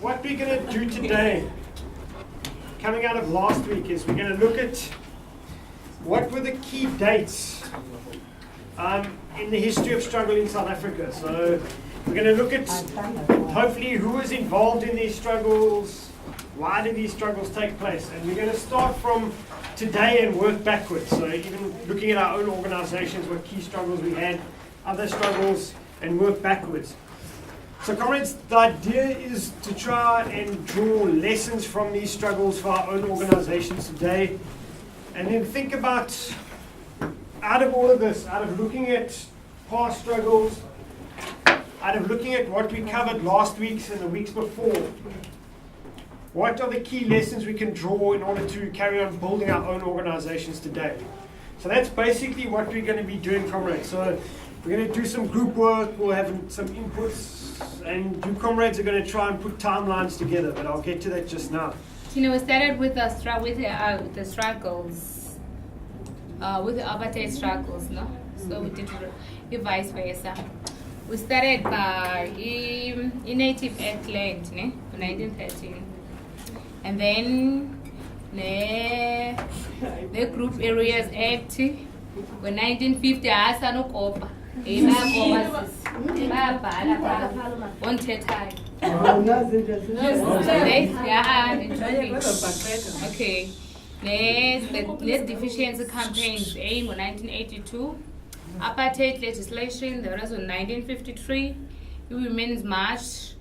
what we're going to do today, coming out of last week, is we're going to look at what were the key dates in the history of struggle in South Africa. So we're going to look at hopefully who was involved in these struggles, why did these struggles take place, and we're going to start from today and work backwards. So even looking at our own organizations, what key struggles we had, other struggles, and work backwards. So comrades, the idea is to try and draw lessons from these struggles for our own organizations today, and then think about, out of all of this, out of looking at past struggles, out of looking at what we covered last week and the weeks before, what are the key lessons we can draw in order to carry on building our own organizations today? So that's basically what we're going to be doing, comrades. So we're going to do some group work, we'll have some inputs, and you comrades are going to try and put timelines together, but I'll get to that just now. You know, we started with the struggles, with the apartheid struggles, no? So we did the vice versa. We started by in Native Act Land, ne? 1913. And then the Group Areas Act, 1950, Asanokopa. Okay, next deficiency campaigns aim on 1982, apartheid legislation that was on 1953, Women's March,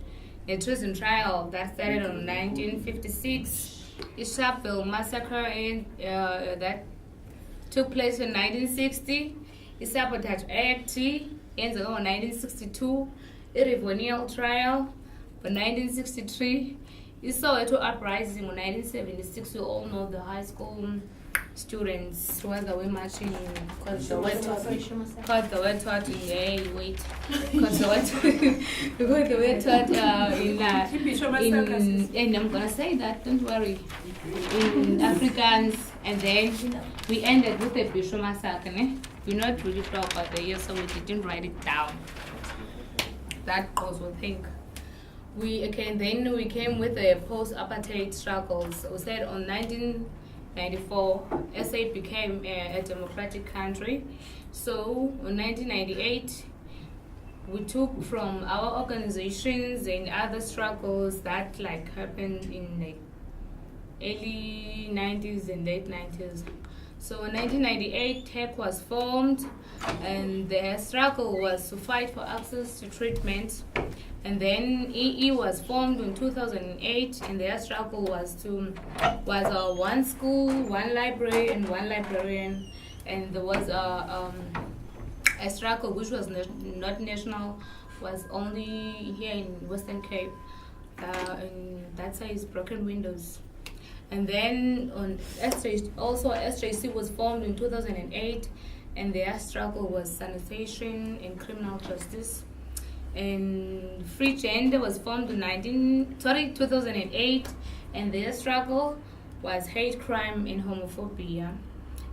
a treason trial that started on 1956, the Sharpeville massacre that took place in 1960. The Sabotage Act ends on 1962, the Rivonial trial for 1963, the Soweto uprising in 1976. You all know the high school students who were marching because they were taught in and I'm gonna say that, don't worry, in Afrikaans, and then we ended with the Bisho massacre. We're not really sure about the year, so we didn't write it down. That goes with think. Then we came with the post-apartheid struggles. We said on 1994, SA became a democratic country. So in 1998, we took from our organizations and other struggles that happened in the early 90s and late 90s. So in 1998, TEC was formed, and their struggle was to fight for access to treatment. And then EE was formed in 2008, and their struggle was one school, one library, and one librarian. And there was a struggle which was not national, was only here in Western Cape, and that size Broken Windows. And then on SJC was formed in 2008, and their struggle was sanitation and criminal justice. And Free Gender was formed in 2008, and their struggle was hate crime and homophobia.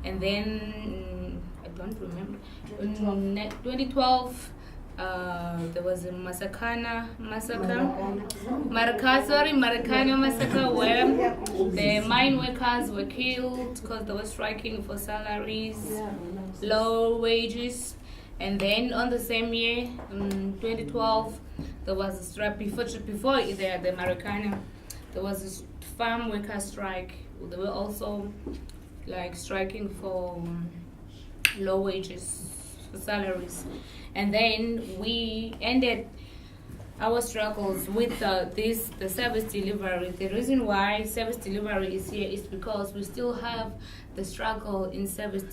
And then I don't remember. In 2012. There was a Maracana massacre where the mine workers were killed because they were striking for salaries, low wages. And then on the same year, in 2012, there was a strike before the Maracana, there was a farm worker strike. They were also striking for low wages, for salaries. And then we ended our struggles with the service delivery. The reason why service delivery is here is because we still have the struggle in service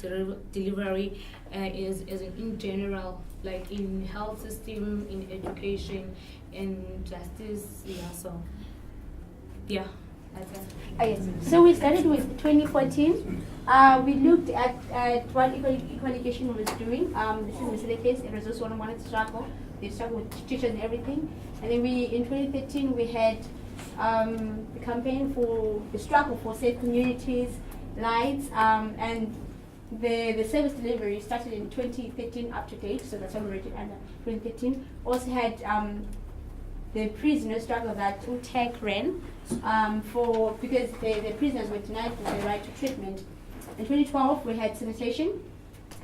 delivery is in general, like in health system, in education, in justice. Yeah, so yeah. Yes. So we started with 2014. We looked at what Equal Education was doing. This is Mr. Case, a resource one-on-one struggle. They struggle with teachers and everything. And then in 2013, we had the campaign for the struggle for safe communities, lights, and the service delivery started in 2013 up to date. So that's when we rated under 2013. Also had the prisoner struggle that UTEC ran because the prisoners were denied the right to treatment. In 2012, we had sanitation,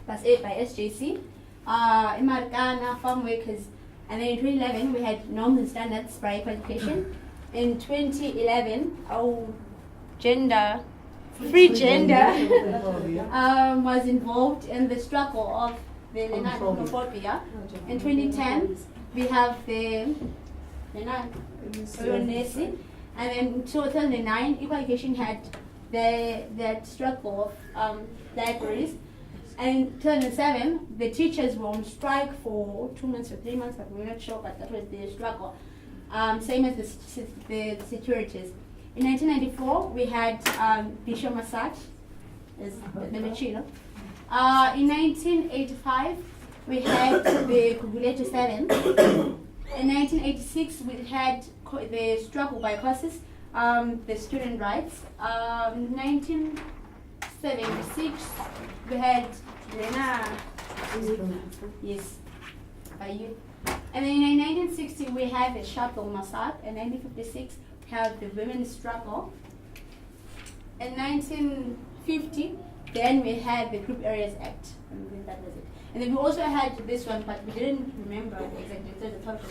that's it by SJC, Imarikana, farm workers, and then in 2011, we had norms and standards by qualification. In 2011, free gender was involved in the struggle of the Lenaane homophobia. In 2010, we have the Lenaane, and then in 2009, Equal Education had that struggle of libraries. And in 2007, the teachers were on strike for 2 months or 3 months, but we're not sure, but that was the struggle. Same as the securities. In 1994, we had Bisho Massage, the Machino. In 1985, we had the Kuguletu 7. In 1986, we had the struggle by causes, the student rights. In 1976, we had Lena. Yes, by you. And then in 1960, we had the Shuttle Massacre. In 1956, we have the Women's Struggle. In 1950, then we had the Group Areas Act. And then that was it. And then we also had this one, but we didn't remember exactly the topic.